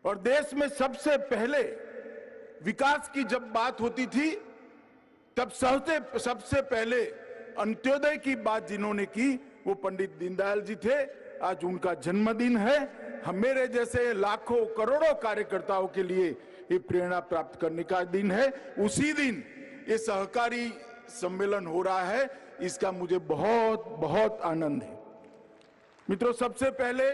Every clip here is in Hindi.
और देश में सबसे पहले विकास की जब बात होती थी तब सबसे पहले अंत्योदय की बात जिन्होंने की वो पंडित दीनदयाल जी थे। आज उनका जन्मदिन है। हम मेरे जैसे लाखों करोड़ों कार्यकर्ताओं के लिए ये प्रेरणा प्राप्त करने का दिन है। उसी दिन ये सहकारी सम्मेलन हो रहा है, इसका मुझे बहुत बहुत आनंद है। मित्रों, सबसे पहले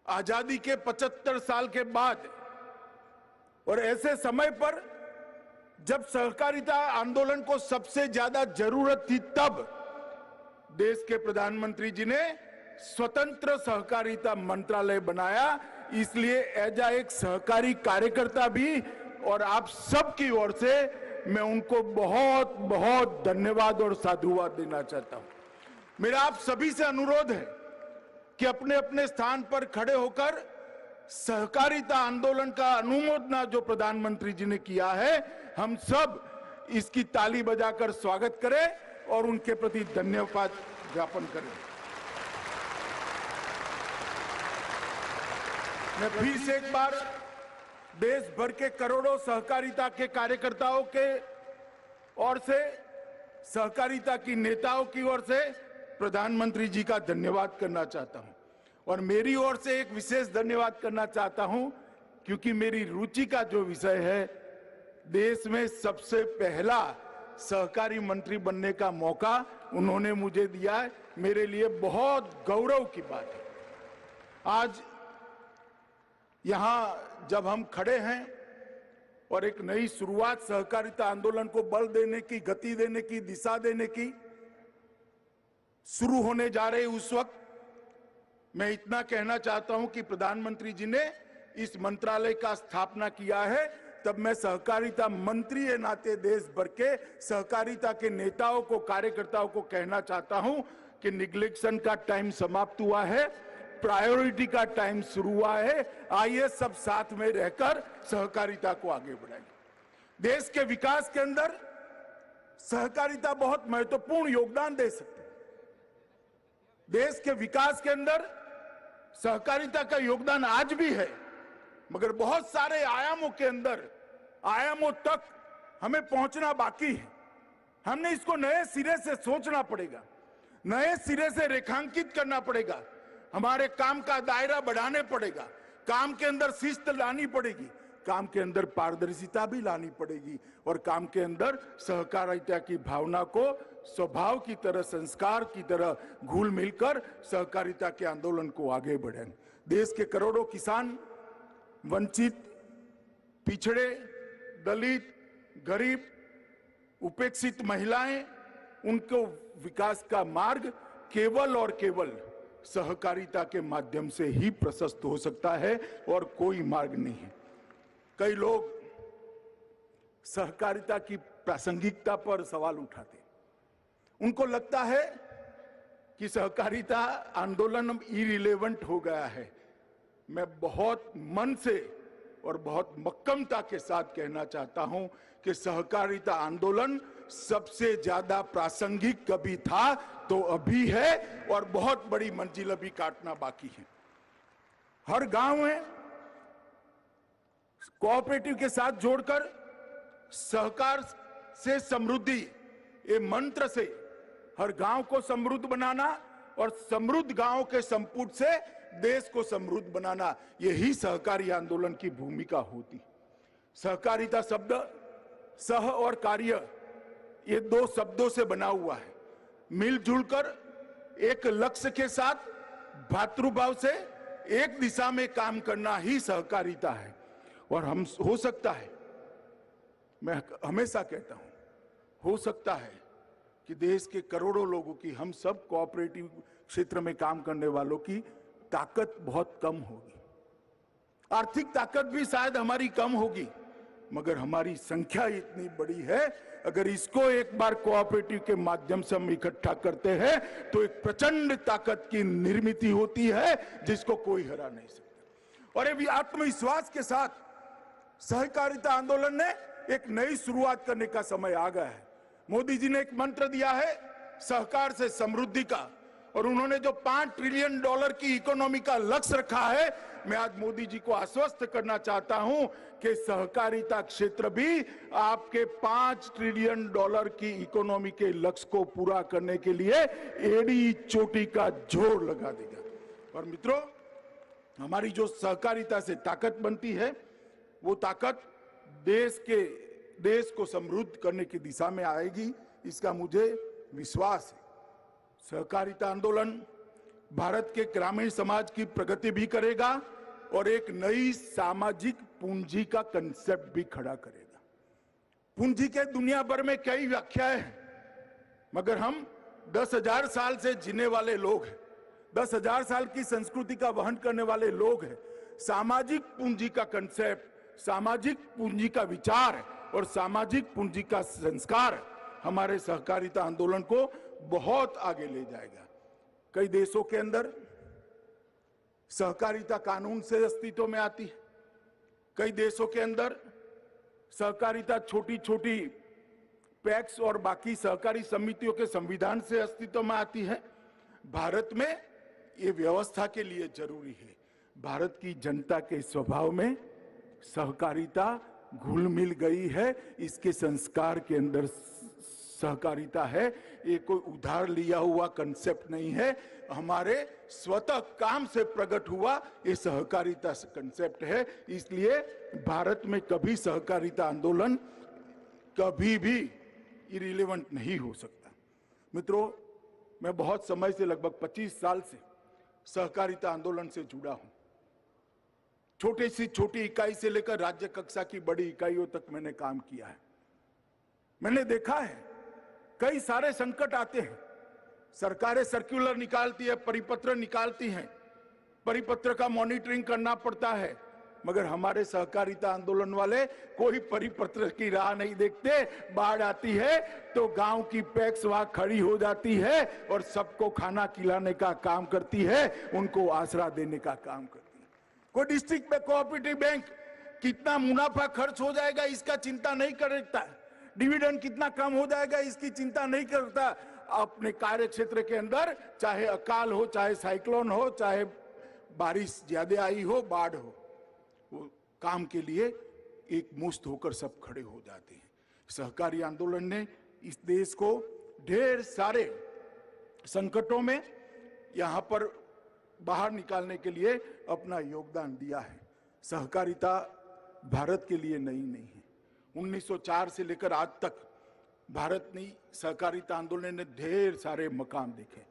आजादी के 75 साल के बाद और ऐसे समय पर जब सहकारिता आंदोलन को सबसे ज्यादा जरूरत थी, तब देश के प्रधानमंत्री जी ने स्वतंत्र सहकारिता मंत्रालय बनाया। इसलिए एज एक सहकारी कार्यकर्ता भी और आप सबकी ओर से मैं उनको बहुत बहुत धन्यवाद और साधुवाद देना चाहता हूं। मेरा आप सभी से अनुरोध है कि अपने अपने स्थान पर खड़े होकर सहकारिता आंदोलन का अनुमोदना जो प्रधानमंत्री जी ने किया है, हम सब इसकी ताली बजाकर स्वागत करें और उनके प्रति धन्यवाद ज्ञापन करें। मैं फिर से एक बार देश भर के करोड़ों सहकारिता के कार्यकर्ताओं के ओर से, सहकारिता की नेताओं की ओर से प्रधानमंत्री जी का धन्यवाद करना चाहता हूं। और मेरी ओर से एक विशेष धन्यवाद करना चाहता हूं क्योंकि मेरी रुचि का जो विषय है, देश में सबसे पहला सहकारी मंत्री बनने का मौका उन्होंने मुझे दिया है, मेरे लिए बहुत गौरव की बात है। आज यहां जब हम खड़े हैं और एक नई शुरुआत सहकारिता आंदोलन को बल देने की, गति देने की, दिशा देने की शुरू होने जा रही, उस वक्त मैं इतना कहना चाहता हूं कि प्रधानमंत्री जी ने इस मंत्रालय का स्थापना किया है, तब मैं सहकारिता मंत्री के नाते देश भर के सहकारिता के नेताओं को, कार्यकर्ताओं को कहना चाहता हूं कि निग्लेक्शन का टाइम समाप्त हुआ है, प्रायोरिटी का टाइम शुरू हुआ है। आइए सब साथ में रहकर सहकारिता को आगे बढ़ाएं। देश के विकास के अंदर सहकारिता बहुत महत्वपूर्ण योगदान दे सकती है। देश के विकास के अंदर सहकारिता का योगदान आज भी है, मगर बहुत सारे आयामों के अंदर, आयामों तक हमें पहुंचना बाकी है। हमने इसको नए सिरे से सोचना पड़ेगा, नए सिरे से रेखांकित करना पड़ेगा, हमारे काम का दायरा बढ़ाने पड़ेगा, काम के अंदर शिस्त लानी पड़ेगी, काम के अंदर पारदर्शिता भी लानी पड़ेगी और काम के अंदर सहकारिता की भावना को स्वभाव की तरह, संस्कार की तरह घुल मिलकर सहकारिता के आंदोलन को आगे बढ़ाएं। देश के करोड़ों किसान, वंचित, पिछड़े, दलित, गरीब, उपेक्षित महिलाएं, उनको विकास का मार्ग केवल और केवल सहकारिता के माध्यम से ही प्रशस्त हो सकता है और कोई मार्ग नहीं है। कई लोग सहकारिता की प्रासंगिकता पर सवाल उठाते हैं। उनको लगता है कि सहकारिता आंदोलन इरिलेवेंट हो गया है। मैं बहुत मन से और बहुत मक्कमता के साथ कहना चाहता हूं कि सहकारिता आंदोलन सबसे ज्यादा प्रासंगिक कभी था तो अभी है और बहुत बड़ी मंजिल अभी काटना बाकी है। हर गांव में कोऑपरेटिव के साथ जोड़कर सहकार से समृद्धि, ये मंत्र से हर गांव को समृद्ध बनाना और समृद्ध गांव के संपुट से देश को समृद्ध बनाना, यही सहकारी आंदोलन की भूमिका होती। सहकारिता शब्द सह और कार्य, ये दो शब्दों से बना हुआ है। मिलजुल कर एक लक्ष्य के साथ भातृभाव से एक दिशा में काम करना ही सहकारिता है। और हम हो सकता है, मैं हमेशा कहता हूं, हो सकता है कि देश के करोड़ों लोगों की, हम सब कोऑपरेटिव क्षेत्र में काम करने वालों की ताकत बहुत कम होगी, आर्थिक ताकत भी शायद हमारी कम होगी, मगर हमारी संख्या इतनी बड़ी है, अगर इसको एक बार कोऑपरेटिव के माध्यम से हम इकट्ठा करते हैं तो एक प्रचंड ताकत की निर्मित होती है जिसको कोई हरा नहीं सकता। और ये आत्मविश्वास के साथ सहकारिता आंदोलन ने एक नई शुरुआत करने का समय आ गया है। मोदी जी ने एक मंत्र दिया है सहकार से समृद्धि का, और उन्होंने जो $5 ट्रिलियन की इकोनॉमी का लक्ष्य रखा है, मैं आज मोदी जी को आश्वस्त करना चाहता हूं कि सहकारिता क्षेत्र भी आपके $5 ट्रिलियन की इकोनॉमी के लक्ष्य को पूरा करने के लिए एड़ी चोटी का जोर लगा देगा। और मित्रों, हमारी जो सहकारिता से ताकत बनती है, वो ताकत देश को समृद्ध करने की दिशा में आएगी, इसका मुझे विश्वास है। सहकारिता आंदोलन भारत के ग्रामीण समाज की प्रगति भी करेगा और एक नई सामाजिक पूंजी का कंसेप्ट भी खड़ा करेगा। पूंजी के दुनिया भर में कई व्याख्याएं हैं, मगर हम 10,000 साल से जीने वाले लोग हैं, 10,000 साल की संस्कृति का वहन करने वाले लोग हैं। सामाजिक पूंजी का कंसेप्ट, सामाजिक पूंजी का विचार और सामाजिक पूंजी का संस्कार हमारे सहकारिता आंदोलन को बहुत आगे ले जाएगा। कई देशों के अंदर सहकारिता कानून से अस्तित्व में आती है, कई देशों के अंदर सहकारिता छोटी छोटी पैक्स और बाकी सहकारी समितियों के संविधान से अस्तित्व में आती है। भारत में ये व्यवस्था के लिए जरूरी है। भारत की जनता के स्वभाव में सहकारिता घुल मिल गई है, इसके संस्कार के अंदर सहकारिता है। ये कोई उधार लिया हुआ कंसेप्ट नहीं है, हमारे स्वतः काम से प्रकट हुआ ये सहकारिता कंसेप्ट है। इसलिए भारत में कभी सहकारिता आंदोलन कभी भी इरिलेवेंट नहीं हो सकता। मित्रों, मैं बहुत समय से, लगभग 25 साल से सहकारिता आंदोलन से जुड़ा हूं। छोटी सी छोटी इकाई से लेकर राज्य कक्षा की बड़ी इकाइयों तक मैंने काम किया है। मैंने देखा है कई सारे संकट आते हैं, सरकारें सर्कुलर निकालती है, परिपत्र निकालती हैं, परिपत्र का मॉनिटरिंग करना पड़ता है, मगर हमारे सहकारिता आंदोलन वाले कोई परिपत्र की राह नहीं देखते। बाढ़ आती है तो गांव की पैक्स वहां खड़ी हो जाती है और सबको खाना खिलाने का काम करती है, उनको आसरा देने का काम करती है। कोई डिस्ट्रिक्ट में कोऑपरेटिव बैंक कितना मुनाफा खर्च हो जाएगा इसका चिंता नहीं करता, डिविडेंड कितना कम हो जाएगा इसकी चिंता नहीं करता। अपने कार्य क्षेत्र के अंदर चाहे अकाल हो, चाहे साइक्लोन हो, चाहे बारिश ज्यादा आई हो, बाढ़ हो, वो काम के लिए एक मुश्त होकर सब खड़े हो जाते हैं। सहकारी आंदोलन ने इस देश को ढेर सारे संकटों में यहां पर बाहर निकालने के लिए अपना योगदान दिया है। सहकारिता भारत के लिए नई नहीं है। 1904 से लेकर आज तक भारत ने सहकारिता आंदोलन ने ढेर सारे मकाम देखे,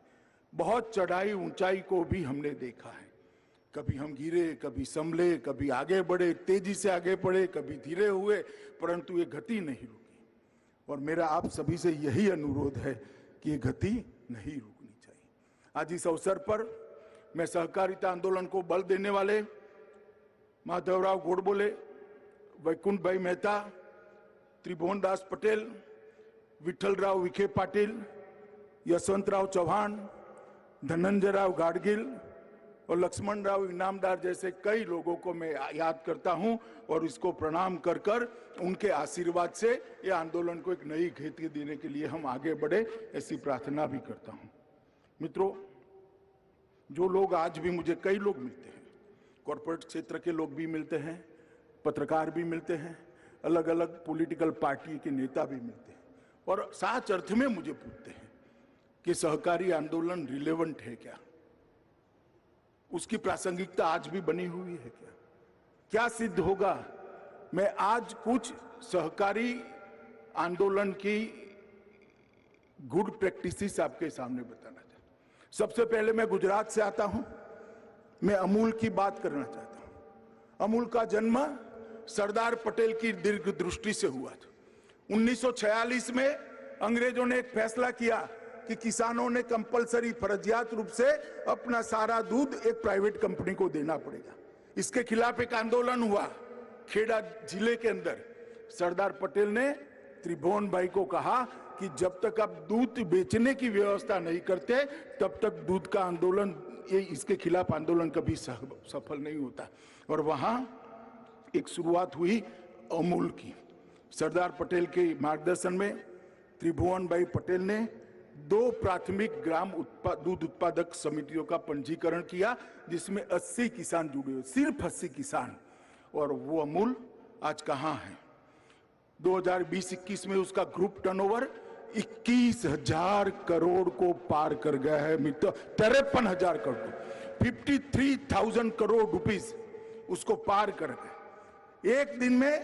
बहुत चढ़ाई ऊंचाई को भी हमने देखा है। कभी हम गिरे, कभी संभले, कभी आगे बढ़े, तेजी से आगे बढ़े, कभी धीरे हुए, परंतु ये गति नहीं रुकी। और मेरा आप सभी से यही अनुरोध है कि ये गति नहीं रुकनी चाहिए। आज इस अवसर पर मैं सहकारिता आंदोलन को बल देने वाले माधवराव गोडबोले, वैकुंठ भाई मेहता, त्रिभुवन दास पटेल, विठ्ठलराव विखे पाटिल, यशवंतराव चौहान, धनंजयराव गाडगिल और लक्ष्मणराव इनामदार जैसे कई लोगों को मैं याद करता हूं और इसको प्रणाम कर कर उनके आशीर्वाद से ये आंदोलन को एक नई गति देने के लिए हम आगे बढ़े, ऐसी प्रार्थना भी करता हूं। मित्रों, जो लोग आज भी मुझे, कई लोग मिलते हैं, कॉर्पोरेट क्षेत्र के लोग भी मिलते हैं, पत्रकार भी मिलते हैं, अलग अलग पॉलिटिकल पार्टी के नेता भी मिलते हैं और सच अर्थ में मुझे पूछते हैं कि सहकारी आंदोलन रिलेवेंट है क्या, उसकी प्रासंगिकता आज भी बनी हुई है क्या, क्या सिद्ध होगा। मैं आज कुछ सहकारी आंदोलन की गुड प्रैक्टिसेस आपके सामने बताना चाहता हूं। सबसे पहले मैं गुजरात से आता हूं, मैं अमूल की बात करना चाहता हूं। अमूल का जन्म सरदार पटेल की दीर्घ दृष्टि से हुआ था। 1946 में अंग्रेजों ने एक फैसला किया कि किसानों ने कंपलसरी फर्जियात रूप से अपना सारा दूध एक प्राइवेट कंपनी को देना पड़ेगा। इसके खिलाफ एक आंदोलन हुआ खेड़ा जिले के अंदर। सरदार पटेल ने त्रिभुवन भाई को कहा कि जब तक आप दूध बेचने की व्यवस्था नहीं करते तब तक दूध का आंदोलन, ये इसके खिलाफ आंदोलन कभी सफल नहीं होता। और वहां एक शुरुआत हुई अमूल की। सरदार पटेल के मार्गदर्शन में त्रिभुवन भाई पटेल ने 2 प्राथमिक ग्राम दूध उत्पादक समितियों का पंजीकरण किया, जिसमें 80 किसान जुड़े हुए, सिर्फ 80 किसान। और वो अमूल आज कहां है? 2020-21 में उसका ग्रुप टर्नओवर 21,000 करोड़ को पार कर गया है मित्र, 53,000 करोड़, 53,000 करोड़ रुपीस उसको पार कर गए। एक दिन में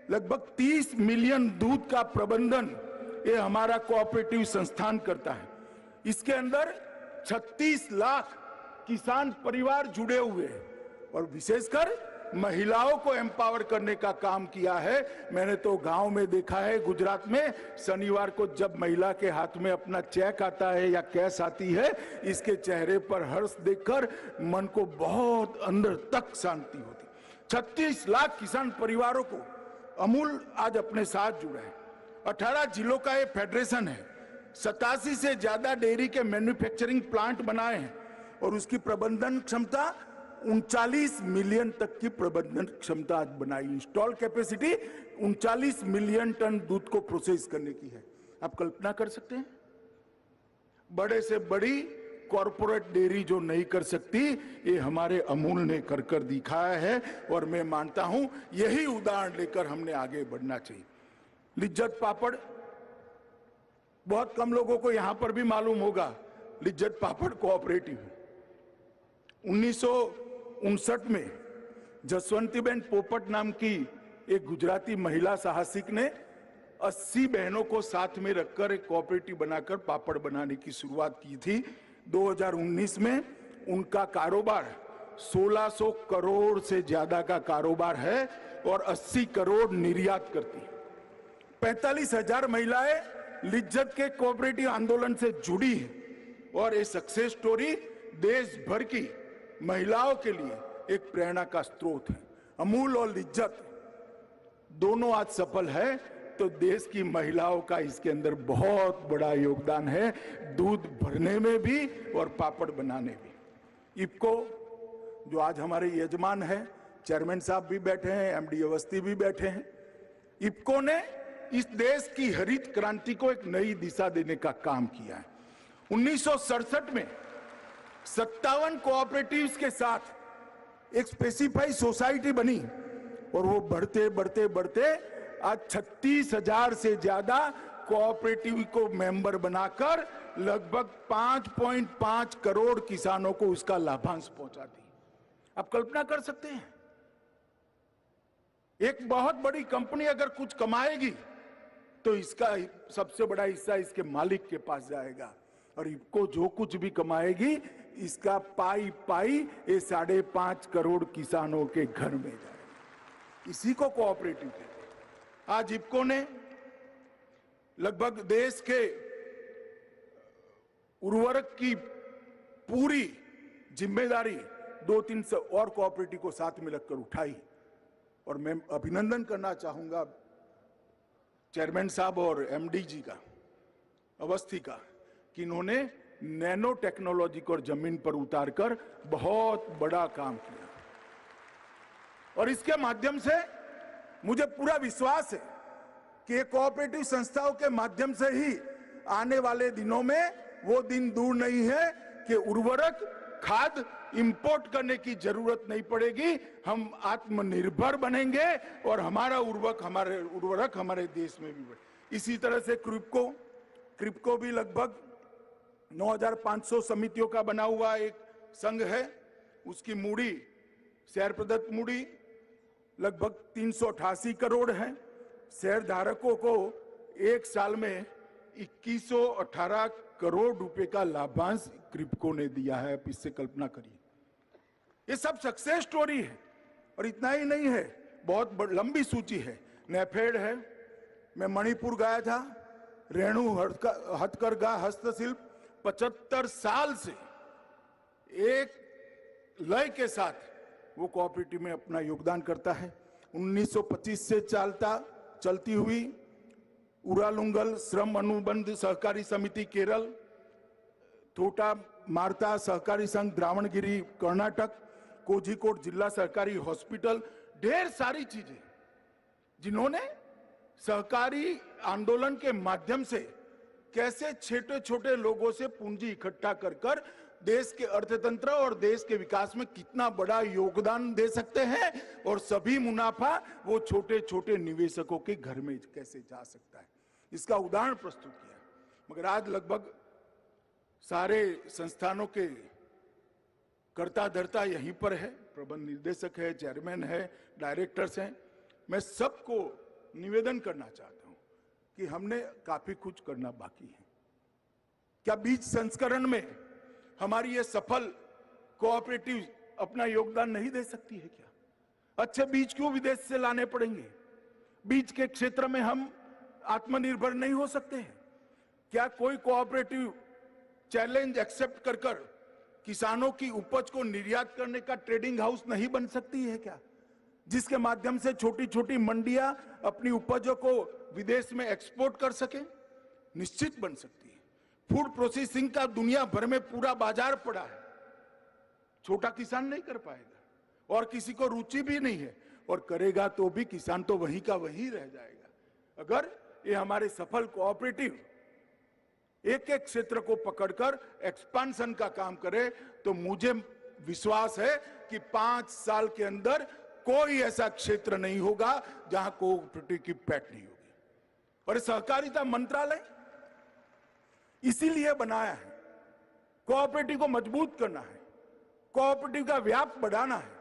लगभग 30 मिलियन दूध का प्रबंधन ये हमारा कोऑपरेटिव संस्थान करता है। इसके अंदर 36 लाख किसान परिवार जुड़े हुए हैं और विशेषकर महिलाओं को एम्पावर करने का काम किया है। मैंने तो गांव में देखा है, गुजरात में, शनिवार को जब महिला के हाथ में अपना चेक आता है या कैश आती है, इसके चेहरे पर हर्ष देखकर मन को बहुत अंदर तक शांति होती। 36 लाख किसान परिवारों को अमूल आज अपने साथ जुड़ा है। 18 जिलों का ये फेडरेशन है, 87 से ज्यादा डेयरी के मैन्युफैक्चरिंग प्लांट बनाए हैं और उसकी प्रबंधन क्षमता 39 मिलियन तक की प्रबंधन क्षमता आज बनाई। इंस्टॉल कैपेसिटी 39 मिलियन टन दूध को प्रोसेस करने की है। आप कल्पना कर सकते हैं, बड़े से बड़ी कॉरपोरेट डेयरी जो नहीं कर सकती, ये हमारे अमूल ने कर दिखाया है और मैं मानता हूं यही उदाहरण लेकर हमने आगे बढ़ना चाहिए। लिज्जत पापड़, बहुत कम लोगों को यहां पर भी मालूम होगा, लिज्जत पापड़ कोऑपरेटिव 1959 में जसवंतीबेन पोपट नाम की एक गुजराती महिला साहसिक ने 80 बहनों को साथ में रखकर एक कोऑपरेटिव बनाकर पापड़ बनाने की शुरुआत की थी। 2019 में उनका कारोबार 1600 करोड़ से ज्यादा का कारोबार है और 80 करोड़ निर्यात करती है। 45,000 महिलाएं लिज्जत के कोऑपरेटिव आंदोलन से जुड़ी हैं और ये सक्सेस स्टोरी देश भर की महिलाओं के लिए एक प्रेरणा का स्रोत है। अमूल और लिज्जत दोनों आज सफल है तो देश की महिलाओं का इसके अंदर बहुत बड़ा योगदान है, दूध भरने में भी और पापड़ बनाने भी। इफको जो आज हमारे यजमान है, चेयरमैन साहब भी बैठे हैं, एमडी अवस्थी भी बैठे हैं। इफको ने इस देश की हरित क्रांति को एक नई दिशा देने का काम किया है। 1967 में 57 कोऑपरेटिव्स के साथ एक स्पेसिफाइड सोसाइटी बनी और वो बढ़ते बढ़ते बढ़ते आज 36,000 से ज्यादा कोऑपरेटिव को मेंबर बनाकर लगभग 5.5 करोड़ किसानों को उसका लाभांश पहुंचा दी। आप कल्पना कर सकते हैं, एक बहुत बड़ी कंपनी अगर कुछ कमाएगी तो इसका सबसे बड़ा हिस्सा इसके मालिक के पास जाएगा और इनको जो कुछ भी कमाएगी इसका पाई पाई ये 5.5 करोड़ किसानों के घर में जाएगा। इसी को कोऑपरेटिव कहते हैं। आज इफको ने लगभग देश के उर्वरक की पूरी जिम्मेदारी 2-3 और कोऑपरेटिव को साथ में लगकर उठाई और मैं अभिनंदन करना चाहूंगा चेयरमैन साहब और एमडी जी का, अवस्थी का, कि इन्होंने नैनो टेक्नोलॉजी को जमीन पर उतारकर बहुत बड़ा काम किया और इसके माध्यम से मुझे पूरा विश्वास है कि ये कोऑपरेटिव संस्थाओं के माध्यम से ही आने वाले दिनों में वो दिन दूर नहीं है कि उर्वरक खाद इंपोर्ट करने की जरूरत नहीं पड़ेगी। हम आत्मनिर्भर बनेंगे और हमारा उर्वरक हमारे देश में भी बढ़े। इसी तरह से क्रिप्को भी लगभग 9,500 समितियों का बना हुआ एक संघ है। उसकी मूड़ी, शेयर प्रदत्त मूड़ी लगभग 388 करोड़ है। शेयर धारकों को एक साल में 2118 करोड़ रुपए का लाभांश क्रिप्को ने दिया है। आप इससे कल्पना करिए, ये सब सक्सेस स्टोरी है। और इतना ही नहीं है, बहुत लंबी सूची है। नेफेड है, मैं मणिपुर गया था, रेणु हथकरघा हस्तशिल्प 75 साल से एक लय के साथ वो कोऑपरेटिव में अपना योगदान करता है। 1925 से चलती हुई उरालुंगल श्रम अनुबंध सहकारी समिति केरल, थोटा मार्ता सहकारी संघ द्रावणगिरी कर्नाटक, कोझिकोड जिला सहकारी हॉस्पिटल, ढेर सारी चीजें जिन्होंने सहकारी आंदोलन के माध्यम से कैसे छोटे छोटे लोगों से पूंजी इकट्ठा कर कर देश के अर्थतंत्र और देश के विकास में कितना बड़ा योगदान दे सकते हैं, और सभी मुनाफा वो छोटे छोटे निवेशकों के घर में कैसे जा सकता है, इसका उदाहरण प्रस्तुत किया। मगर आज लगभग सारे संस्थानों के कर्ता धर्ता यहीं पर है, प्रबंध निर्देशक है, चेयरमैन है, डायरेक्टर्स हैं। मैं सबको निवेदन करना चाहता हूं कि हमने काफी कुछ करना बाकी है। क्या बीज संस्करण में हमारी ये सफल कोऑपरेटिव अपना योगदान नहीं दे सकती है? क्या अच्छे बीज क्यों विदेश से लाने पड़ेंगे? बीज के क्षेत्र में हम आत्मनिर्भर नहीं हो सकते हैं? क्या कोई कोऑपरेटिव चैलेंज एक्सेप्ट कर कर किसानों की उपज को निर्यात करने का ट्रेडिंग हाउस नहीं बन सकती है क्या, जिसके माध्यम से छोटी छोटी मंडियां अपनी उपजों को विदेश में एक्सपोर्ट कर सके? निश्चित बन सकती है। फूड प्रोसेसिंग का दुनिया भर में पूरा बाजार पड़ा है, छोटा किसान नहीं कर पाएगा और किसी को रुचि भी नहीं है, और करेगा तो भी किसान तो वहीं का वहीं रह जाएगा। अगर ये हमारे सफल कोऑपरेटिव एक एक क्षेत्र को पकड़कर एक्सपांशन का काम करे तो मुझे विश्वास है कि 5 साल के अंदर कोई ऐसा क्षेत्र नहीं होगा जहां कोऑपरेटिव की पैठ नहीं होगी। और सहकारिता मंत्रालय इसीलिए बनाया है, कोऑपरेटिव को मजबूत करना है, कोऑपरेटिव का व्याप बढ़ाना है,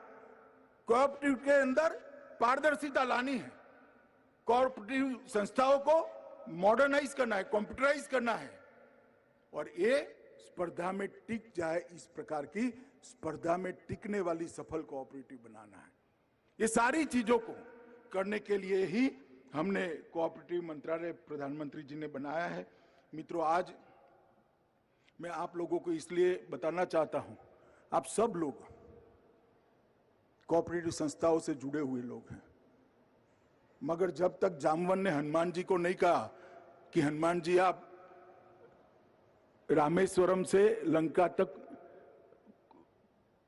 कोऑपरेटिव के अंदर पारदर्शिता लानी है, कोऑपरेटिव संस्थाओं को मॉडर्नाइज करना है, कंप्यूटराइज करना है, और ये स्पर्धा में टिक जाए, इस प्रकार की स्पर्धा में टिकने वाली सफल कोऑपरेटिव बनाना है। ये सारी चीजों को करने के लिए ही हमने कोऑपरेटिव मंत्रालय प्रधानमंत्री जी ने बनाया है। मित्रों, आज मैं आप लोगों को इसलिए बताना चाहता हूं, आप सब लोग कोऑपरेटिव संस्थाओं से जुड़े हुए लोग हैं, मगर जब तक जामवन ने हनुमान जी को नहीं कहा कि हनुमान जी आप रामेश्वरम से लंका तक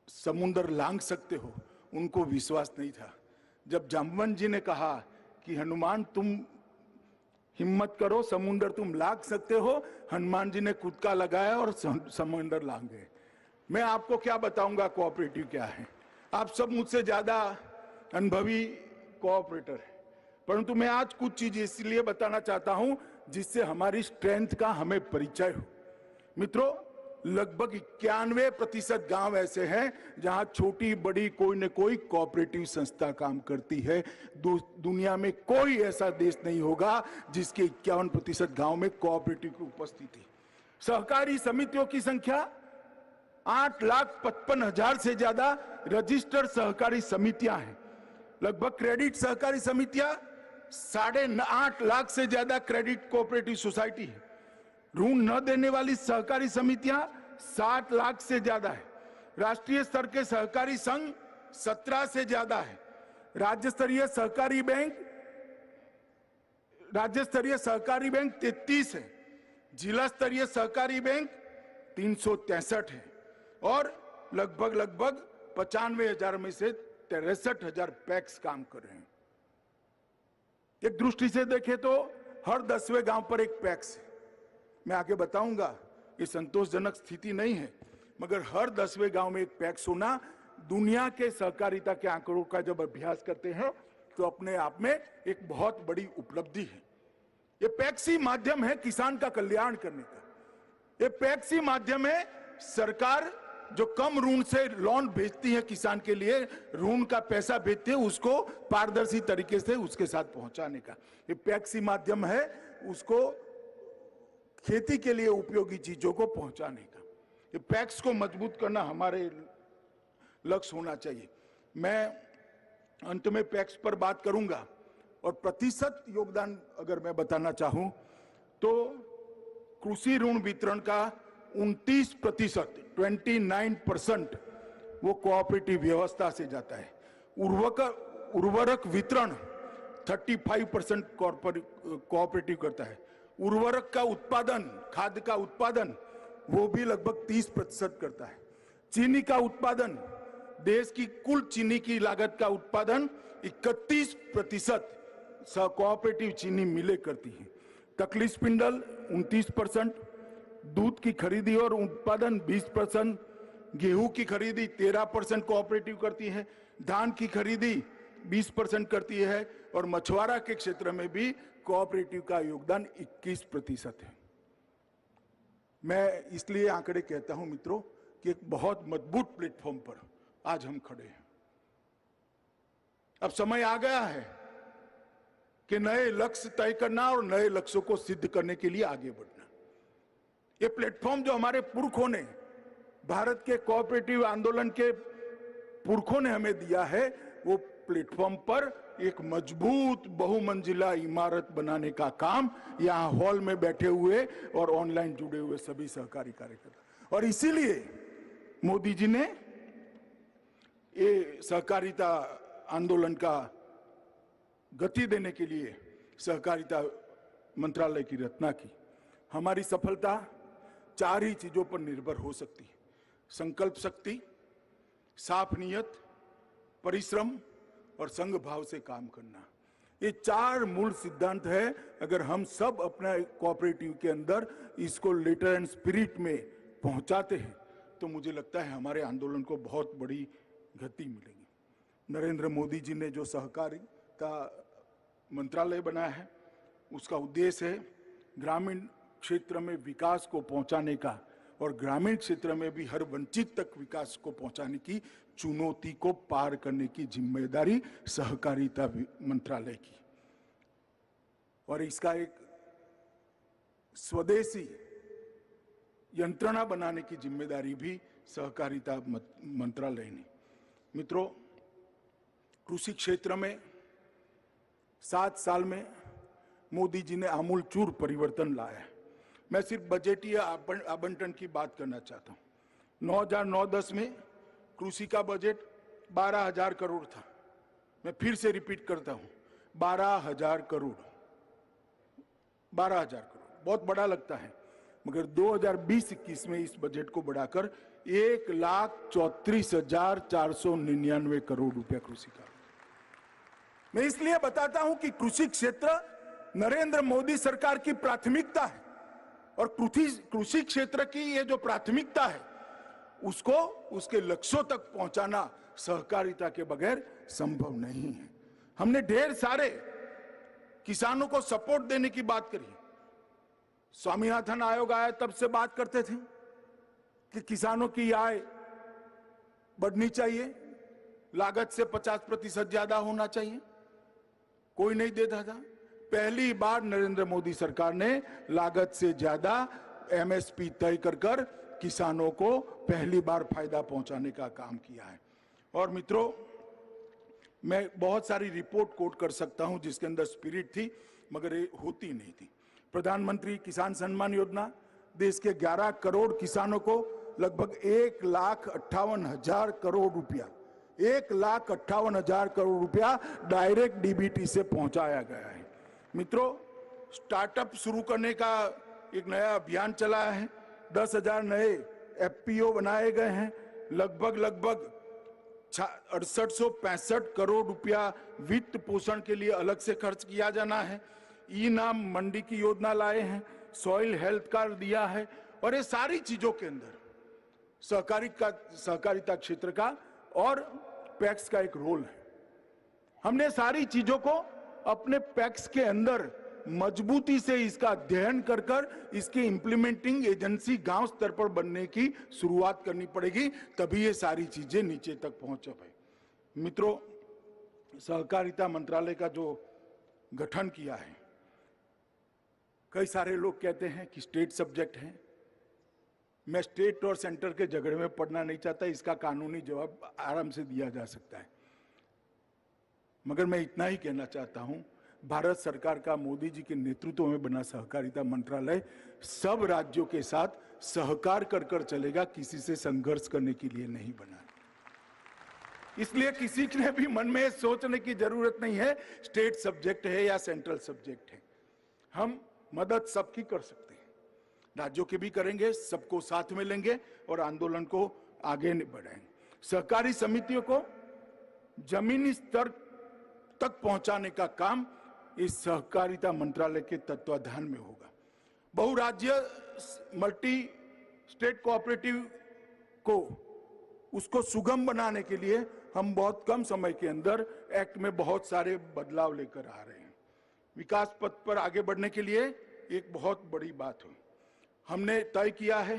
समुद्र लांघ सकते हो, उनको विश्वास नहीं था। जब जामवन जी ने कहा कि हनुमान तुम हिम्मत करो, समुद्र तुम लांघ सकते हो, हनुमान जी ने कूदका लगाया और समुद्र लांघ गए। मैं आपको क्या बताऊंगा कोऑपरेटिव क्या है, आप सब मुझसे ज्यादा अनुभवी कोऑपरेटर है, परंतु मैं आज कुछ चीजें इसलिए बताना चाहता हूं जिससे हमारी स्ट्रेंथ का हमें परिचय हो। मित्रों, लगभग 91% गांव ऐसे हैं जहां छोटी बड़ी कोई न कोई कोऑपरेटिव संस्था काम करती है। दुनिया में कोई ऐसा देश नहीं होगा जिसके 51% गांव में कोऑपरेटिव की उपस्थिति। सहकारी समितियों की संख्या 8,55,000 से ज्यादा रजिस्टर्ड सहकारी समितियां हैं। लगभग क्रेडिट सहकारी समितियां 8.5 लाख से ज्यादा क्रेडिट कोऑपरेटिव सोसाइटी है। ऋण न देने वाली सहकारी समितियां 7 लाख से ज्यादा है। राष्ट्रीय स्तर के सहकारी संघ 17 से ज्यादा है। राज्य स्तरीय सहकारी बैंक 33 है। जिला स्तरीय सहकारी बैंक 363 है, और लगभग 95,000 में से 63,000 पैक्स काम कर रहे हैं। एक दृष्टि से देखें तो हर 10वें गांव पर एक पैक्स है। मैं आगे बताऊंगा, ये संतोषजनक स्थिति नहीं है, मगर हर 10वें गांव में एक पैक्स होना दुनिया के सहकारिता के आंकड़ों का जब अभ्यास करते हैं तो अपने आप में एक बहुत बड़ी उपलब्धि है। ये पैक्स ही माध्यम है किसान का कल्याण करने का। ये पैक्स ही माध्यम है सरकार जो कम ऋण से लोन भेजती है किसान के लिए, ऋण का पैसा भेजती है, उसको पारदर्शी तरीके से उसके साथ पहुंचाने का। ये पैक्स ही माध्यम है उसको खेती के लिए उपयोगी चीजों को पहुंचाने का। ये पैक्स को मजबूत करना हमारे लक्ष्य होना चाहिए। मैं अंत में पैक्स पर बात करूंगा, और प्रतिशत योगदान अगर मैं बताना चाहूं तो कृषि ऋण वितरण का 29%, 29% वो कोऑपरेटिव व्यवस्था से जाता है। उर्वरक वितरण 35% कोऑपरेटिव करता है। उर्वरक का उत्पादन, खाद्य का उत्पादन, वो भी लगभग 30% करता है। चीनी का उत्पादन, देश की कुल चीनी की लागत का उत्पादन 31% कोऑपरेटिव चीनी मिलें करती है। तकली स्पिंडल 29%, दूध की खरीदी और उत्पादन 20%, गेहूं की खरीदी 13% कोऑपरेटिव करती है, धान की खरीदी 20% करती है और मछुआरा के क्षेत्र में भी कोऑपरेटिव का योगदान 21% है। मैं इसलिए आंकड़े कहता हूं मित्रों कि एक बहुत मजबूत प्लेटफॉर्म पर आज हम खड़े हैं। अब समय आ गया है कि नए लक्ष्य तय करना और नए लक्ष्यों को सिद्ध करने के लिए आगे बढ़ना। ये प्लेटफॉर्म जो हमारे पुरखों ने, भारत के कोऑपरेटिव आंदोलन के पुरखों ने हमें दिया है, वो प्लेटफॉर्म पर एक मजबूत बहुमंजिला इमारत बनाने का काम यहां हॉल में बैठे हुए और ऑनलाइन जुड़े हुए सभी सहकारी कार्यकर्ता, और इसीलिए मोदी जी ने ये सहकारिता आंदोलन का गति देने के लिए सहकारिता मंत्रालय की रचना की। हमारी सफलता 4 ही चीजों पर निर्भर हो सकती है: संकल्प शक्ति, साफ नियत, परिश्रम और संघ भाव से काम करना। ये 4 मूल सिद्धांत है। अगर हम सब अपना कोऑपरेटिव के अंदर इसको लेटर एंड स्पिरिट में पहुंचाते हैं तो मुझे लगता है हमारे आंदोलन को बहुत बड़ी गति मिलेगी। नरेंद्र मोदी जी ने जो सहकारिता मंत्रालय बनाया है, उसका उद्देश्य है ग्रामीण क्षेत्र में विकास को पहुंचाने का और ग्रामीण क्षेत्र में भी हर वंचित तक विकास को पहुंचाने की चुनौती को पार करने की जिम्मेदारी सहकारिता मंत्रालय की, और इसका एक स्वदेशी यंत्रणा बनाने की जिम्मेदारी भी सहकारिता मंत्रालय ने। मित्रों, कृषि क्षेत्र में 7 साल में मोदी जी ने आमूलचूल परिवर्तन लाया है। मैं सिर्फ बजटीय आवंटन की बात करना चाहता हूं। 2009-10 में कृषि का बजट 12,000 करोड़ था। मैं फिर से रिपीट करता हूं, 12,000 करोड़। 12,000 करोड़ बहुत बड़ा लगता है, मगर 2020-21 में इस बजट को बढ़ाकर 1,34,499 करोड़ रुपया कृषि का। मैं इसलिए बताता हूं कि कृषि क्षेत्र नरेंद्र मोदी सरकार की प्राथमिकता है, और कृषि क्षेत्र की ये जो प्राथमिकता है उसको उसके लक्ष्यों तक पहुंचाना सहकारिता के बगैर संभव नहीं है। हमने ढेर सारे किसानों को सपोर्ट देने की बात करी। स्वामीनाथन आयोग आया तब से बात करते थे कि किसानों की आय बढ़नी चाहिए, लागत से 50% ज्यादा होना चाहिए। कोई नहीं देता था। पहली बार नरेंद्र मोदी सरकार ने लागत से ज्यादा एमएसपी तय कर किसानों को पहली बार फायदा पहुंचाने का काम किया है। और मित्रों, मैं बहुत सारी रिपोर्ट कोट कर सकता हूं जिसके अंदर स्पिरिट थी, मगर ये होती नहीं थी। प्रधानमंत्री किसान सम्मान योजना देश के 11 करोड़ किसानों को लगभग 1,58,000 करोड़ रुपया, 1,58,000 करोड़ रुपया डायरेक्ट डीबीटी से पहुंचाया गया है। मित्रों, स्टार्टअप शुरू करने का एक नया अभियान चला है। 10,000 नए एफपीओ बनाए गए हैं। लगभग 6865 करोड़ रुपया वित्त पोषण के लिए अलग से खर्च किया जाना है। ई नाम मंडी की योजना लाए हैं, सॉइल हेल्थ कार्ड दिया है, और ये सारी चीजों के अंदर सहकारिता क्षेत्र का और पैक्स का एक रोल है। हमने सारी चीजों को अपने पैक्स के अंदर मजबूती से इसका अध्ययन कर इसकी इंप्लीमेंटिंग एजेंसी गांव स्तर पर बनने की शुरुआत करनी पड़ेगी, तभी ये सारी चीजें नीचे तक पहुंच पाए। मित्रों, सहकारिता मंत्रालय का जो गठन किया है, कई सारे लोग कहते हैं कि स्टेट सब्जेक्ट है। मैं स्टेट और सेंटर के झगड़े में पड़ना नहीं चाहता, इसका कानूनी जवाब आराम से दिया जा सकता है, मगर मैं इतना ही कहना चाहता हूं, भारत सरकार का मोदी जी के नेतृत्व में बना सहकारिता मंत्रालय सब राज्यों के साथ सहकार कर चलेगा, किसी से संघर्ष करने के लिए नहीं बना। इसलिए किसी ने भी मन में सोचने की जरूरत नहीं है स्टेट सब्जेक्ट है या सेंट्रल सब्जेक्ट है। हम मदद सबकी कर सकते हैं, राज्यों की भी करेंगे, सबको साथ में लेंगे और आंदोलन को आगे बढ़ाएंगे। सहकारी समितियों को जमीनी स्तर तक पहुंचाने का काम इस सहकारिता मंत्रालय के तत्वाधान में होगा। बहुराज्य मल्टी स्टेट कोऑपरेटिव को उसको सुगम बनाने के लिए हम बहुत कम समय के अंदर एक्ट में बहुत सारे बदलाव लेकर आ रहे हैं। विकास पथ पर आगे बढ़ने के लिए एक बहुत बड़ी बात है, हमने तय किया है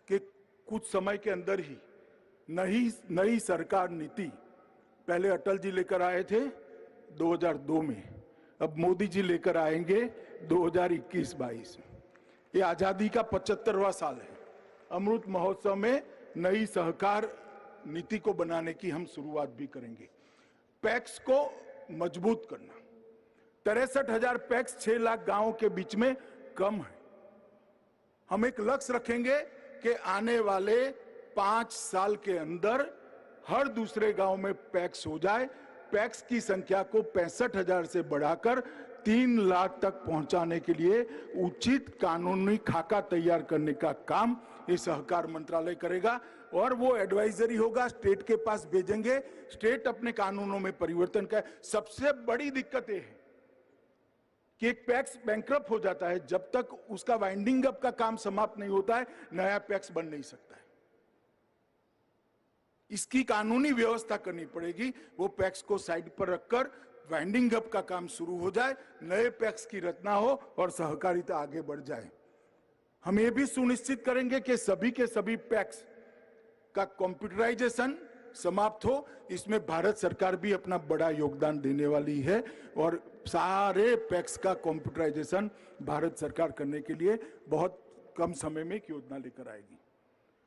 कि कुछ समय के अंदर ही नई सरकार नीति, पहले अटल जी लेकर आए थे 2002 में, अब मोदी जी लेकर आएंगे 2021-22। ये आजादी का 75वां साल है। अमृत महोत्सव में नई सहकार नीति को बनाने की हम शुरुआत भी करेंगे। पैक्स को मजबूत करना, 63,000 पैक्स 6 लाख गांवों के बीच में कम है। हम एक लक्ष्य रखेंगे कि आने वाले 5 साल के अंदर हर दूसरे गांव में पैक्स हो जाए। पैक्स की संख्या को 65,000 से बढ़ाकर 3 लाख तक पहुंचाने के लिए उचित कानूनी खाका तैयार करने का काम ये सहकार मंत्रालय करेगा और वो एडवाइजरी होगा, स्टेट के पास भेजेंगे, स्टेट अपने कानूनों में परिवर्तन करे। सबसे बड़ी दिक्कत ये है कि एक पैक्स बैंकरप्ट हो जाता है, जब तक उसका वाइंडिंग अप का काम समाप्त नहीं होता है नया पैक्स बन नहीं सकता है। इसकी कानूनी व्यवस्था करनी पड़ेगी, वो पैक्स को साइड पर रखकर वाइंडिंग अप का काम शुरू हो जाए, नए पैक्स की रचना हो और सहकारिता आगे बढ़ जाए। हम ये भी सुनिश्चित करेंगे कि सभी के सभी पैक्स का कंप्यूटराइजेशन समाप्त हो। इसमें भारत सरकार भी अपना बड़ा योगदान देने वाली है और सारे पैक्स का कंप्यूटराइजेशन भारत सरकार करने के लिए बहुत कम समय में एक योजना लेकर आएगी।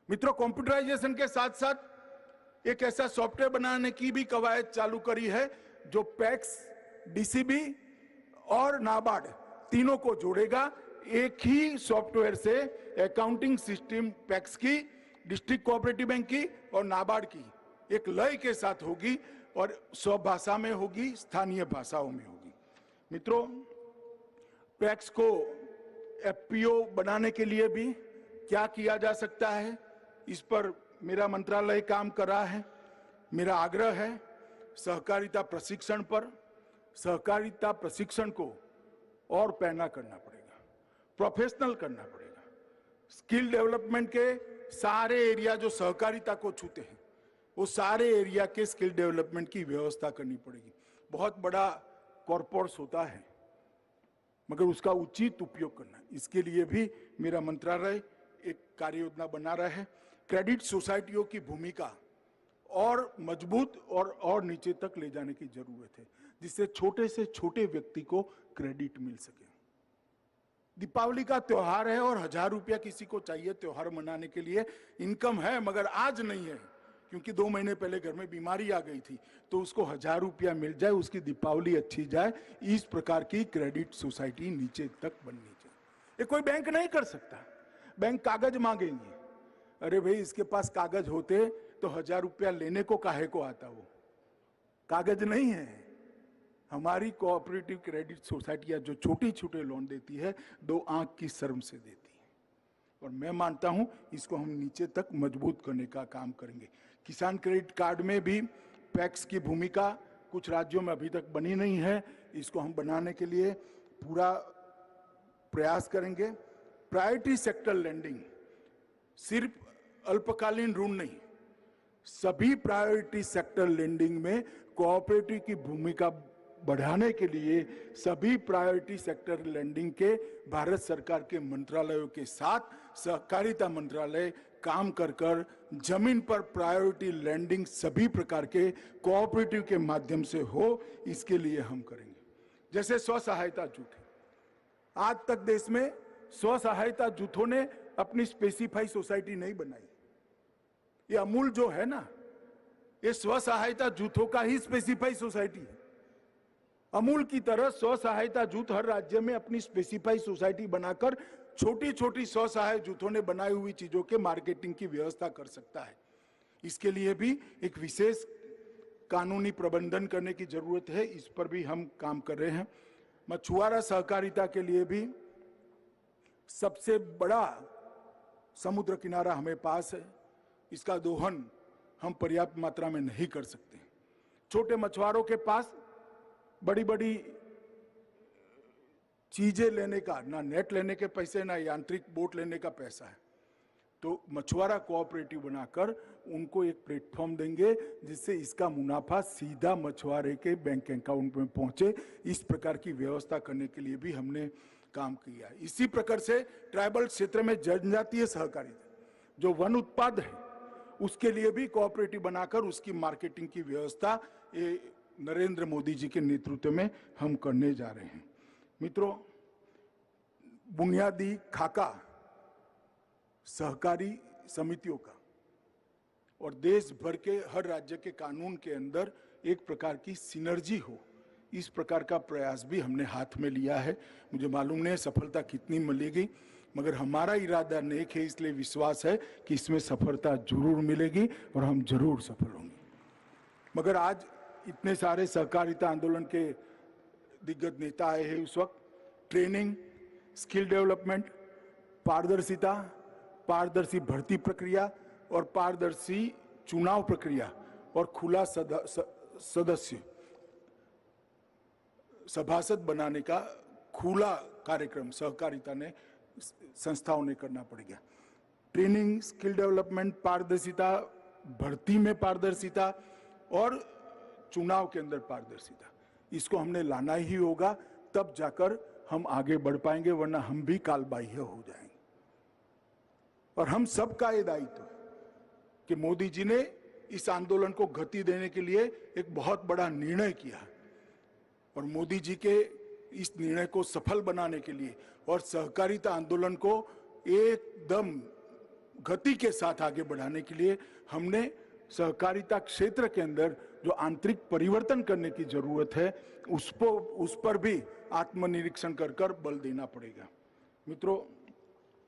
मित्रों, कंप्यूटराइजेशन के साथ साथ एक ऐसा सॉफ्टवेयर बनाने की भी कवायद चालू करी है जो पैक्स, डीसीबी और नाबार्ड तीनों को जोड़ेगा। एक ही सॉफ्टवेयर से अकाउंटिंग सिस्टम पैक्स की, डिस्ट्रिक्ट कोऑपरेटिव बैंक की और नाबार्ड की एक लय के साथ होगी और 100 भाषा में होगी, स्थानीय भाषाओं में होगी। मित्रों, पैक्स को एफपीओ बनाने के लिए भी क्या किया जा सकता है, इस पर मेरा मंत्रालय काम कर रहा है। मेरा आग्रह है सहकारिता प्रशिक्षण पर, सहकारिता प्रशिक्षण को और पैना करना पड़ेगा, प्रोफेशनल करना पड़ेगा। स्किल डेवलपमेंट के सारे एरिया जो सहकारिता को छूते हैं, वो सारे एरिया के स्किल डेवलपमेंट की व्यवस्था करनी पड़ेगी। बहुत बड़ा कॉर्पोरेट्स होता है मगर उसका उचित उपयोग करना, इसके लिए भी मेरा मंत्रालय एक कार्य योजना बना रहा है। क्रेडिट सोसाइटियों की भूमिका और मजबूत और नीचे तक ले जाने की जरूरत है, जिससे छोटे से छोटे व्यक्ति को क्रेडिट मिल सके। दीपावली का त्योहार है और 1000 रुपया किसी को चाहिए त्योहार मनाने के लिए, इनकम है मगर आज नहीं है क्योंकि 2 महीने पहले घर में बीमारी आ गई थी, तो उसको 1000 रुपया मिल जाए, उसकी दीपावली अच्छी जाए। इस प्रकार की क्रेडिट सोसाइटी नीचे तक बननी चाहिए। ये कोई बैंक नहीं कर सकता। बैंक कागज मांगेंगे, अरे भाई इसके पास कागज होते तो 1000 रुपया लेने को काहे को आता, वो कागज नहीं है। हमारी कोऑपरेटिव क्रेडिट सोसाइटियां जो छोटे छोटे लोन देती है 2 आंख की शर्म से देती है और मैं मानता हूं इसको हम नीचे तक मजबूत करने का काम करेंगे। किसान क्रेडिट कार्ड में भी पैक्स की भूमिका कुछ राज्यों में अभी तक बनी नहीं है, इसको हम बनाने के लिए पूरा प्रयास करेंगे। प्रायोरिटी सेक्टर लेंडिंग सिर्फ अल्पकालीन ऋण नहीं, सभी प्रायोरिटी सेक्टर लेंडिंग में कोऑपरेटिव की भूमिका बढ़ाने के लिए सभी प्रायोरिटी सेक्टर लेंडिंग के भारत सरकार के मंत्रालयों के साथ सहकारिता मंत्रालय काम कर जमीन पर प्रायोरिटी लेंडिंग सभी प्रकार के कोऑपरेटिव के माध्यम से हो, इसके लिए हम करेंगे। जैसे स्व सहायता जूथ, आज तक देश में स्व सहायता जूथों ने अपनी स्पेसिफाई सोसाइटी नहीं बनाई। ये अमूल जो है ना, ये स्व सहायता जूथों का ही स्पेसिफाई सोसाइटी है। अमूल की तरह स्व सहायता जूथ हर राज्य में अपनी स्पेसिफाई सोसाइटी बनाकर छोटी छोटी स्व सहायता जूथों ने बनाई हुई चीजों के मार्केटिंग की व्यवस्था कर सकता है। इसके लिए भी एक विशेष कानूनी प्रबंधन करने की जरूरत है, इस पर भी हम काम कर रहे हैं। मछुआरा सहकारिता के लिए भी सबसे बड़ा समुद्र किनारा हमें पास है, इसका दोहन हम पर्याप्त मात्रा में नहीं कर सकते। छोटे मछुआरों के पास बड़ी बड़ी चीजें लेने का, ना नेट लेने के पैसे, ना यांत्रिक बोट लेने का पैसा है। तो मछुआरा कोऑपरेटिव बनाकर उनको एक प्लेटफॉर्म देंगे जिससे इसका मुनाफा सीधा मछुआरे के बैंक अकाउंट में पहुंचे। इस प्रकार की व्यवस्था करने के लिए भी हमने काम किया। इसी प्रकार से ट्राइबल क्षेत्र में जनजातीय सहकारिता, जो वन उत्पाद है, उसके लिए भी कोऑपरेटिव बनाकर उसकी मार्केटिंग की व्यवस्था ये नरेंद्र मोदी जी के नेतृत्व में हम करने जा रहे हैं। मित्रों, बुनियादी खाका सहकारी समितियों का और देश भर के हर राज्य के कानून के अंदर एक प्रकार की सिनर्जी हो, इस प्रकार का प्रयास भी हमने हाथ में लिया है। मुझे मालूम नहीं सफलता कितनी मिलेगी, मगर हमारा इरादा नेक है, इसलिए विश्वास है कि इसमें सफलता जरूर मिलेगी और हम जरूर सफल होंगे। मगर आज इतने सारे सहकारिता आंदोलन के दिग्गज नेता आए हैं। उस वक्त ट्रेनिंग, स्किल डेवलपमेंट, पारदर्शिता, पारदर्शी भर्ती प्रक्रिया और पारदर्शी चुनाव प्रक्रिया और खुला सदस्य सभासद बनाने का खुला कार्यक्रम सहकारिता ने, संस्थाओं ने करना पड़ेगा। ट्रेनिंग, स्किल डेवलपमेंट, पारदर्शिता, भर्ती में पारदर्शिता और चुनाव के अंदर पारदर्शिता, इसको हमने लाना ही होगा, तब जाकर हम आगे बढ़ पाएंगे, वरना हम भी कालबाह्य हो जाएंगे। और हम सबका ये दायित्व है कि मोदी जी ने इस आंदोलन को गति देने के लिए एक बहुत बड़ा निर्णय किया और मोदी जी के इस निर्णय को सफल बनाने के लिए और सहकारिता आंदोलन को एकदम गति के साथ आगे बढ़ाने के लिए हमने सहकारिता क्षेत्र के अंदर जो आंतरिक परिवर्तन करने की जरूरत है उस पर भी आत्मनिरीक्षण कर बल देना पड़ेगा। मित्रों,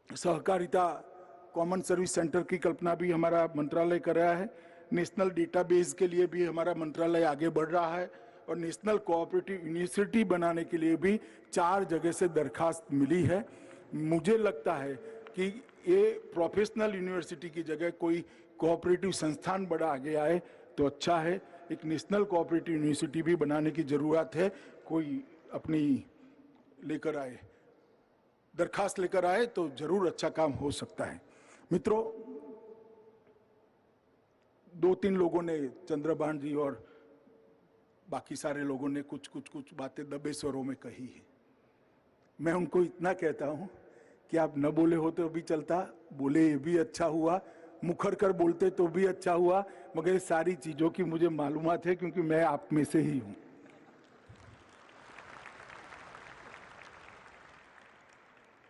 सहकारिता कॉमन सर्विस सेंटर की कल्पना भी हमारा मंत्रालय कर रहा है। नेशनल डेटाबेस के लिए भी हमारा मंत्रालय आगे बढ़ रहा है और नेशनल कोऑपरेटिव यूनिवर्सिटी बनाने के लिए भी 4 जगह से दरखास्त मिली है। मुझे लगता है कि ये प्रोफेशनल यूनिवर्सिटी की जगह कोई कोऑपरेटिव संस्थान बड़ा आगे आए तो अच्छा है। एक नेशनल कोऑपरेटिव यूनिवर्सिटी भी बनाने की जरूरत है। कोई अपनी लेकर आए, दरखास्त लेकर आए तो जरूर अच्छा काम हो सकता है। मित्रों, 2-3 लोगों ने, चंद्रभान जी और बाकी सारे लोगों ने कुछ बातें दबे स्वरों में कही है। मैं उनको इतना कहता हूं कि आप न बोले हो तो भी चलता, बोले ये भी अच्छा हुआ, मुखर कर बोलते तो भी अच्छा हुआ, मगर ये सारी चीजों की मुझे मालूमात है क्योंकि मैं आप में से ही हूं।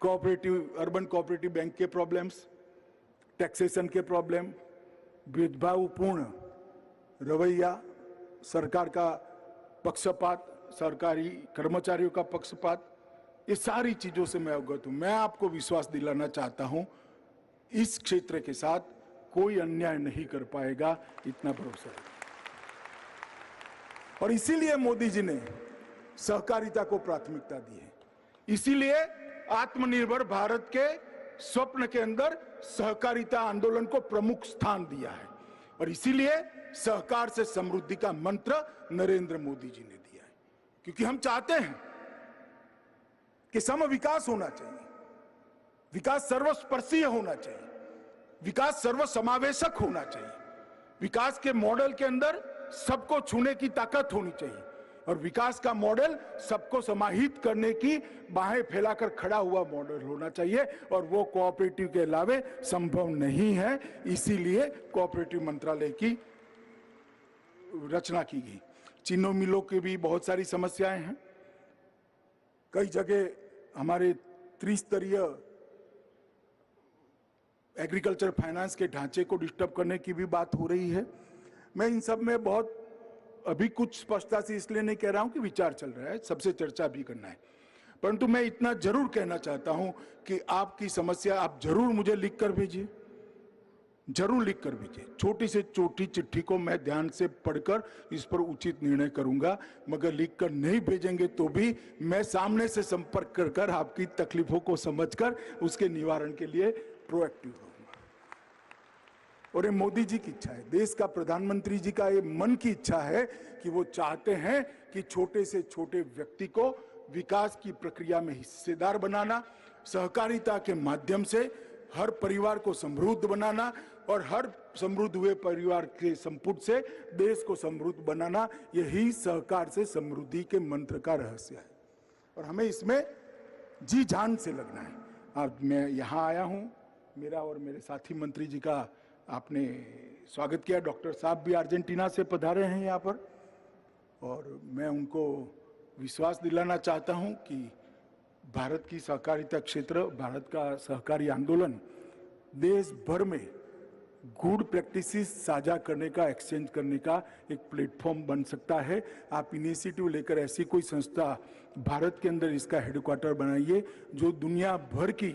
कोऑपरेटिव, अर्बन कोऑपरेटिव बैंक के प्रॉब्लम्स, टैक्सेशन के प्रॉब्लम, भेदभावपूर्ण रवैया, सरकार का पक्षपात, सरकारी कर्मचारियों का पक्षपात, ये सारी चीजों से मैं अवगत हूं। मैं आपको विश्वास दिलाना चाहता हूं, इस क्षेत्र के साथ कोई अन्याय नहीं कर पाएगा, इतना भरोसा है। और इसीलिए मोदी जी ने सहकारिता को प्राथमिकता दी है। इसीलिए आत्मनिर्भर भारत के स्वप्न के अंदर सहकारिता आंदोलन को प्रमुख स्थान दिया है और इसीलिए सहकार से समृद्धि का मंत्र नरेंद्र मोदी जी ने दिया है। क्योंकि हम चाहते हैं कि सम विकास होना चाहिए, विकास सर्वस्पर्शीय होना चाहिए, विकास सर्वसमावेशक होना चाहिए, विकास के मॉडल के अंदर सबको छूने की ताकत होनी चाहिए और विकास का मॉडल सबको समाहित करने की बाहें फैलाकर खड़ा हुआ मॉडल होना चाहिए और वो कोऑपरेटिव के अलावे संभव नहीं है। इसीलिए कोऑपरेटिव मंत्रालय की रचना की गई। चीनी मिलों की भी बहुत सारी समस्याएं हैं। कई जगह हमारे त्रिस्तरीय एग्रीकल्चर फाइनेंस के ढांचे को डिस्टर्ब करने की भी बात हो रही है। मैं इन सब में बहुत अभी कुछ स्पष्टता से इसलिए नहीं कह रहा हूं कि विचार चल रहा है, सबसे चर्चा भी करना है, परंतु मैं इतना जरूर कहना चाहता हूं कि आपकी समस्या आप जरूर मुझे लिख कर भेजिए, जरूर लिख कर भेजिए। छोटी से छोटी चिट्ठी को मैं ध्यान से पढ़कर इस पर उचित निर्णय करूंगा, मगर लिख कर नहीं भेजेंगे तो भी मैं सामने से संपर्क कर आपकी तकलीफों को समझकर उसके निवारण के लिए प्रोएक्टिव रहूंगा। और ये मोदी जी की इच्छा है, देश का प्रधानमंत्री जी का ये मन की इच्छा है कि वो चाहते हैं कि छोटे से छोटे व्यक्ति को विकास की प्रक्रिया में हिस्सेदार बनाना, सहकारिता के माध्यम से हर परिवार को समृद्ध बनाना और हर समृद्ध हुए परिवार के संपुट से देश को समृद्ध बनाना, यही सहकार से समृद्धि के मंत्र का रहस्य है और हमें इसमें जी जान से लगना है। आज मैं यहाँ आया हूँ, मेरा और मेरे साथी मंत्री जी का आपने स्वागत किया। डॉक्टर साहब भी अर्जेंटीना से पधारे हैं यहाँ पर और मैं उनको विश्वास दिलाना चाहता हूँ कि भारत की सहकारिता क्षेत्र, भारत का सहकारी आंदोलन देश भर में गुड प्रैक्टिसेस साझा करने का, एक्सचेंज करने का एक प्लेटफॉर्म बन सकता है। आप इनिशिएटिव लेकर ऐसी कोई संस्था भारत के अंदर इसका हेडक्वार्टर बनाइए जो दुनिया भर की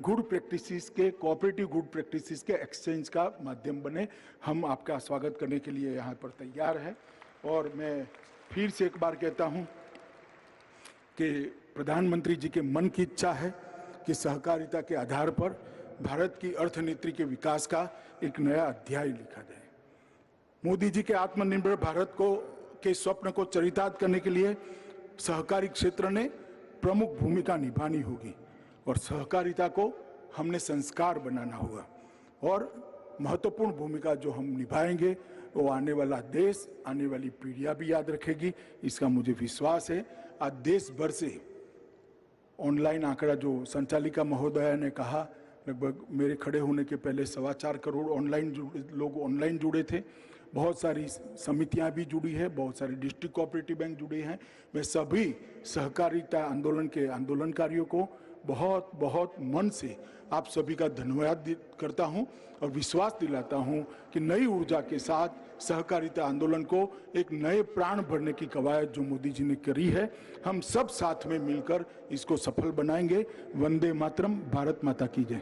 गुड प्रैक्टिसेस के, कोऑपरेटिव गुड प्रैक्टिसेस के एक्सचेंज का माध्यम बने। हम आपका स्वागत करने के लिए यहाँ पर तैयार हैं और मैं फिर से एक बार कहता हूँ कि प्रधानमंत्री जी के मन की इच्छा है कि सहकारिता के आधार पर भारत की अर्थनीति के विकास का एक नया अध्याय लिखा जाए। मोदी जी के आत्मनिर्भर भारत के स्वप्न को चरितार्थ करने के लिए सहकारी क्षेत्र ने प्रमुख भूमिका निभानी होगी और सहकारिता को हमने संस्कार बनाना होगा और महत्वपूर्ण भूमिका जो हम निभाएंगे वो आने वाला देश, आने वाली पीढ़ियां भी याद रखेगी, इसका मुझे विश्वास है। आज देश भर से ऑनलाइन आंकड़ा जो संचालिका महोदया ने कहा, लगभग मेरे खड़े होने के पहले 4.25 करोड़ लोग ऑनलाइन जुड़े थे। बहुत सारी समितियां भी जुड़ी है, बहुत सारे डिस्ट्रिक्ट कोऑपरेटिव बैंक जुड़े हैं। मैं सभी सहकारिता आंदोलन के आंदोलनकारियों को बहुत बहुत मन से आप सभी का धन्यवाद करता हूं और विश्वास दिलाता हूं कि नई ऊर्जा के साथ सहकारिता आंदोलन को एक नए प्राण भरने की कवायद जो मोदी जी ने करी है, हम सब साथ में मिलकर इसको सफल बनाएंगे। वंदे मातरम, भारत माता की जय।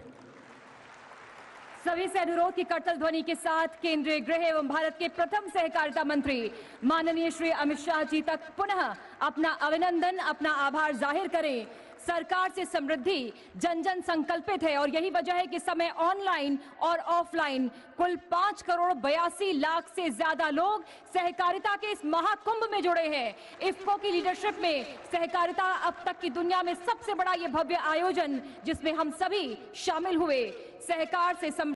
सभी से अनुरोध की करतल ध्वनि के साथ केंद्रीय गृह एवं भारत के प्रथम सहकारिता मंत्री माननीय श्री अमित शाह जी तक पुनः अपना अभिनंदन, अपना आभार जाहिर करें। सरकार से समृद्धि जन जन संकल्पित है और यही वजह है कि समय ऑनलाइन और ऑफलाइन कुल 5 करोड़ 82 लाख से ज्यादा लोग सहकारिता के इस महाकुंभ में जुड़े हैं। इफ्को की लीडरशिप में सहकारिता अब तक की दुनिया में सबसे बड़ा ये भव्य आयोजन जिसमें हम सभी शामिल हुए। सहकार से